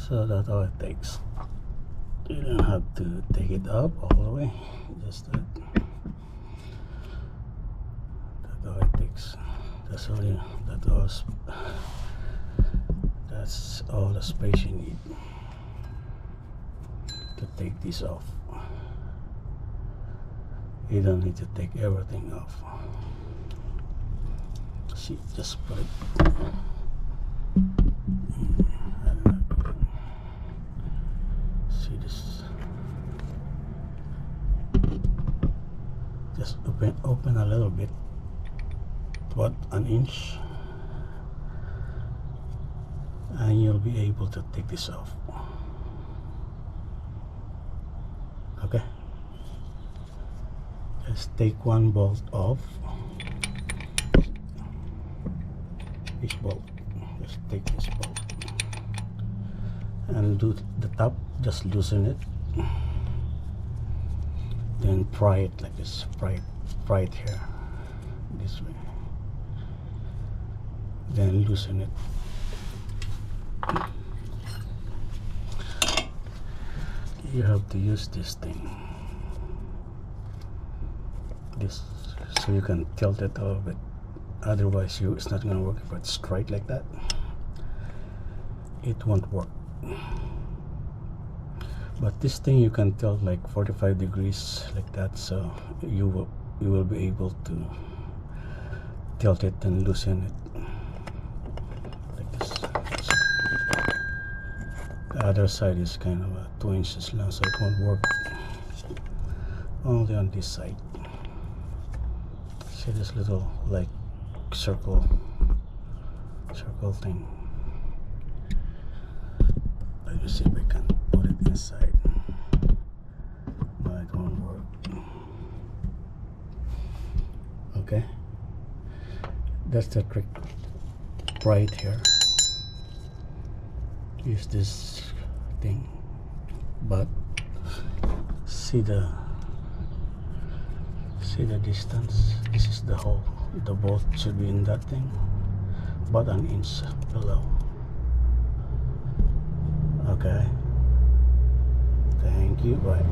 So that's all it takes. You don't have to take it up all the way, just that. That's all it takes. That's all the space you need to take this off. You don't need to take everything off. See, just put it. See this. Just open a little bit, about an inch, and you'll be able to take this off. Okay, just take one bolt off. This bolt, just take this bolt and do the top, just loosen it, then pry it like this, pry it here this way, then loosen it. You have to use this thing, this, so you can tilt it a little bit. Otherwise it's not going to work. If it's straight like that, it won't work. But this thing you can tilt like 45 degrees like that, so you will be able to tilt it and loosen it like this. The other side is kind of 2 inches long, so it won't work. Only on this side. See this little like circle thing. Let me see if I can put it inside. No, it won't work. Okay, that's the trick right here. Use this thing, but see the distance. This is the hole. The bolt should be in that thing, about an inch below. Okay, thank you. Bye.